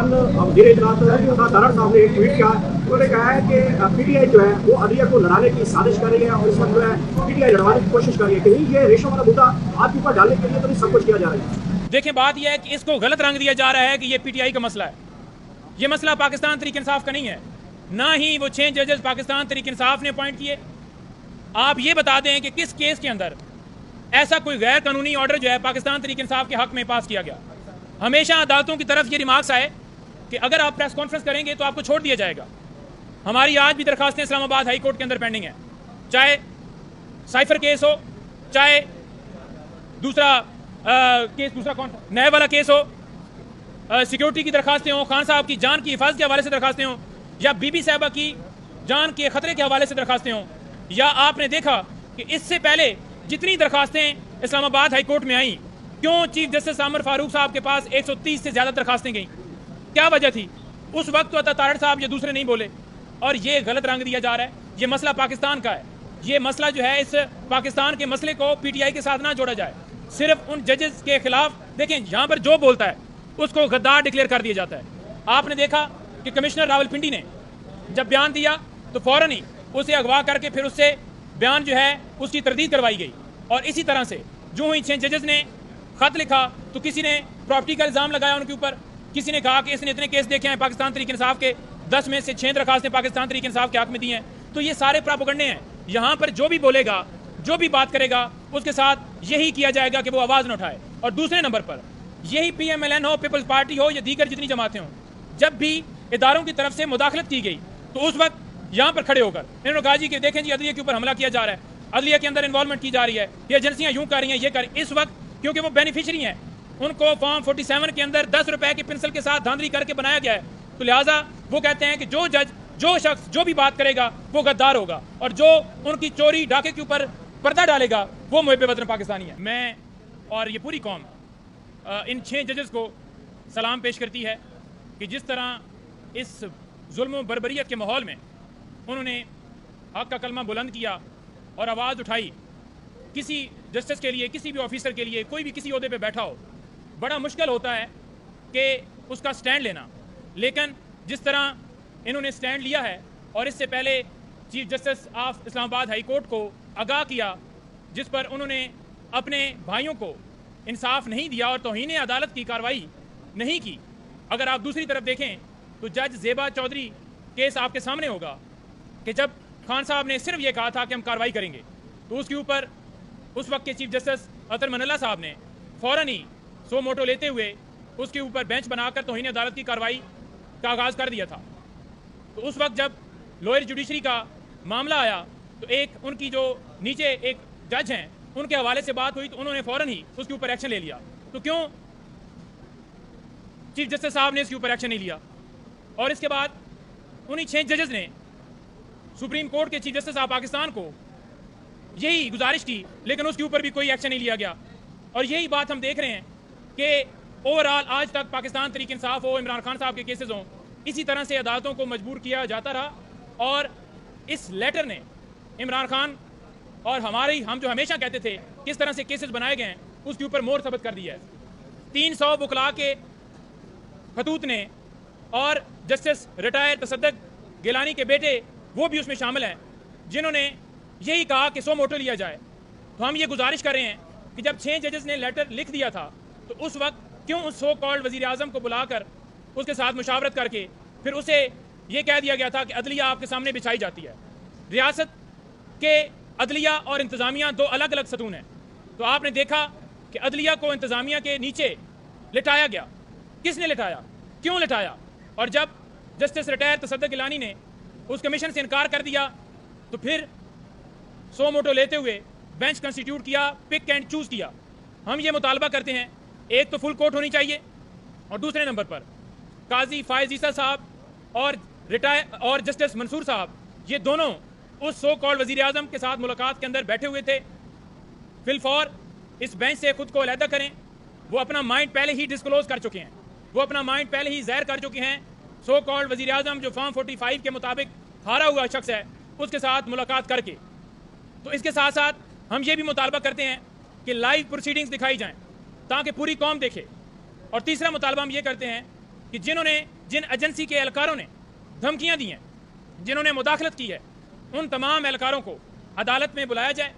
कल वज़ीर इत्तलात तारड़ साहब ने एक ट्वीट किया, उन्होंने कहा है कि पीटीआई जो है वो अदलिया को लड़ाने की साजिश कर रही है और इस वक्त जो है पीटीआई लड़वाने की कोशिश कर रही है। कहीं ये रेशो वाला मुद्दा आपके ऊपर डालने के लिए तो नहीं सब कुछ किया जा रहा है? देखिए, बात यह है कि इसको गलत रंग दिया जा रहा है कि ये पीटीआई का मसला है। ये मसला पाकिस्तान तहरीक इंसाफ का नहीं है, ना ही वो 6 जजेस पाकिस्तान तहरीक इंसाफ ने अपॉइंट किए। आप ये बता दें कि किस केस के अंदर ऐसा कोई गैर कानूनी ऑर्डर जो है पाकिस्तान तहरीक इंसाफ के हक में पास किया गया। हमेशा अदालतों की तरफ ये रिमार्क्स आए कि अगर आप प्रेस कॉन्फ्रेंस करेंगे तो आपको छोड़ दिया जाएगा। हमारी आज भी दरखास्तें इस्लामाबाद हाई कोर्ट के अंदर पेंडिंग है, चाहे साइफर केस हो, चाहे दूसरा केस, दूसरा कौन नए वाला केस हो, सिक्योरिटी की दरखास्तें हो, खान साहब की जान की हिफाजत के हवाले से दरखास्तें हो, या बीबी साहबा की जान के खतरे के हवाले से दरखास्तें हों, या आपने देखा कि इससे पहले जितनी दरखास्तें इस्लामाबाद हाई कोर्ट में आई, क्यों चीफ जस्टिस आमिर फारूक साहब के पास 130 से ज़्यादा दरखास्तें गईं? क्या वजह थी? उस वक्त तो तारड़ साहब या दूसरे नहीं बोले, और ये गलत रंग दिया जा रहा है। ये मसला पाकिस्तान का है। ये मसला जो है, इस पाकिस्तान के मसले को पीटीआई के साथ ना जोड़ा जाए। सिर्फ उन जजेस के खिलाफ, देखें, यहाँ पर जो बोलता है उसको गद्दार डिक्लेयर कर दिया जाता है। आपने देखा कि कमिश्नर रावलपिंडी ने जब बयान दिया तो फौरन ही उसे अगवा करके फिर उससे बयान जो है उसकी तरदीद करवाई गई। और इसी तरह से जो ही 6 जजेस ने खत लिखा तो किसी ने प्रॉपर्टी का इल्ज़ाम लगाया उनके ऊपर, किसी ने कहा कि इसने इतने केस देखे हैं पाकिस्तान तहरीक इंसाफ के, 10 में से 6 दरखास्तें पाकिस्तान तहरीक इंसाफ के हक में दी हैं। तो ये सारे प्रोपेगेंडे हैं। यहाँ पर जो भी बोलेगा, जो भी बात करेगा, उसके साथ यही किया जाएगा कि वो आवाज़ न उठाए। और दूसरे नंबर पर यही PMLN हो, पीपल्स पार्टी हो, या दीगर जितनी जमातें हों, जब भी इदारों की तरफ से मुदाखलत की गई तो उस वक्त यहाँ पर खड़े होकर इन्होंने कहा जी कि देखें जी, अदलिया के ऊपर हमला किया जा रहा है, अदलिया के अंदर इन्वॉल्वमेंट की जा रही है, ये एजेंसियाँ यूँ कर रही हैं, ये कर। इस वक्त क्योंकि वो बेनिफिशरी हैं, उनको फॉर्म 47 के अंदर 10 रुपए की पेंसिल के साथ धांधली करके बनाया गया है, तो लिहाजा वो कहते हैं कि जो जज, जो शख्स जो भी बात करेगा वो गद्दार होगा, और जो उनकी चोरी डाके के ऊपर पर्दा डालेगा वो मुहिब वतन पाकिस्तानी है। मैं और ये पूरी कौम इन 6 जजेस को सलाम पेश करती है कि जिस तरह इस जुल्म बर्बरियत के माहौल में उन्होंने हक का कलमा बुलंद किया और आवाज़ उठाई। किसी जस्टिस के लिए, किसी भी ऑफिसर के लिए, कोई भी किसी ओहदे पे बैठा हो, बड़ा मुश्किल होता है कि उसका स्टैंड लेना, लेकिन जिस तरह इन्होंने स्टैंड लिया है और इससे पहले chief justice of Islamabad high court को आगाह किया, जिस पर उन्होंने अपने भाइयों को इंसाफ नहीं दिया और तौहीन अदालत की कार्रवाई नहीं की। अगर आप दूसरी तरफ देखें तो जज ज़ेबा चौधरी केस आपके सामने होगा कि जब खान साहब ने सिर्फ ये कहा था कि हम कार्रवाई करेंगे, तो उसके ऊपर उस वक्त के चीफ जस्टिस अतर मनल्ला साहब ने फ़ौरन ही सो मोटो लेते हुए उसके ऊपर बेंच बनाकर तौहीन अदालत की कार्रवाई का आगाज़ कर दिया था। तो उस वक्त जब लोअर जुडिशरी का मामला आया तो एक उनकी जो नीचे एक जज हैं उनके हवाले से बात हुई, तो उन्होंने फ़ौरन ही उसके ऊपर एक्शन ले लिया। तो क्यों चीफ जस्टिस साहब ने इसके ऊपर एक्शन नहीं लिया? और इसके बाद उन्हीं 6 जजेस ने सुप्रीम कोर्ट के चीफ जस्टिस ऑफ पाकिस्तान को यही गुजारिश की, लेकिन उसके ऊपर भी कोई एक्शन नहीं लिया गया। और यही बात हम देख रहे हैं कि ओवरऑल आज तक पाकिस्तान तहरीक इंसाफ हो, इमरान खान साहब के केसेस हों, इसी तरह से अदालतों को मजबूर किया जाता रहा। और इस लेटर ने इमरान खान और हम जो हमेशा कहते थे किस तरह से केसेस बनाए गए हैं, उसके ऊपर मोहर सबत कर दिया है। 300 वकला के खतूत ने, और जस्टिस रिटायर तसद्दुक गिलानी के बेटे वो भी उसमें शामिल हैं, जिन्होंने यही कहा कि सो मोटो लिया जाए। तो हम ये गुजारिश कर रहे हैं कि जब 6 जजेस ने लेटर लिख दिया था तो उस वक्त क्यों उस सो कॉल्ड वज़ीर आज़म को बुलाकर उसके साथ मुशावरत करके फिर उसे ये कह दिया गया था कि अदलिया आपके सामने बिछाई जाती है। रियासत के अदलिया और इंतज़ामिया 2 अलग अलग सतून हैं। तो आपने देखा कि अदलिया को इंतज़ामिया के नीचे लिटाया गया। किसने लिटाया, क्यों लिटाया? और जब जस्टिस रिटायर तसद्दुक गिलानी ने उस कमीशन से इनकार कर दिया तो फिर सो मोटो लेते हुए बेंच कंस्टिट्यूट किया, पिक एंड चूज़ किया। हम ये मुतालबा करते हैं, एक तो फुल कोर्ट होनी चाहिए, और दूसरे नंबर पर काजी फायज़ ईसा साहब और जस्टिस मंसूर साहब, ये दोनों उस सो कॉल्ड वज़ीर आज़म के साथ मुलाकात के अंदर बैठे हुए थे। फिलफौर इस बेंच से खुद को अलहदा करें। वो अपना माइंड पहले ही डिस्क्लोज कर चुके हैं, वो अपना माइंड पहले ही ज़ाहिर कर चुके हैं। सो कॉल्ड वज़ीर आज़म जो फॉर्म 45 के मुताबिक हारा हुआ शख्स है, उसके साथ मुलाकात करके। तो इसके साथ साथ हम ये भी मुतालबा करते हैं कि लाइव प्रोसीडिंग्स दिखाई जाएँ ताकि पूरी कौम देखे। और तीसरा मुतालबा हम ये करते हैं کہ جن ایجنسی کے اہلکاروں نے دھمکیاں دی ہیں، جنہوں نے مداخلت کی ہے، ان تمام اہلکاروں کو عدالت میں بلایا جائے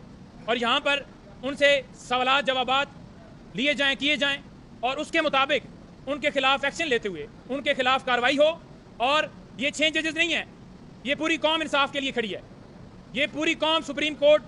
اور یہاں پر ان سے سوالات جوابات لیے جائیں، کیے جائیں، اور اس کے مطابق ان کے خلاف ایکشن لیتے ہوئے ان کے خلاف کارروائی ہو. اور یہ 6 ججز نہیں ہیں، یہ پوری قوم انصاف کے لیے کھڑی ہے. یہ پوری قوم سپریم کورٹ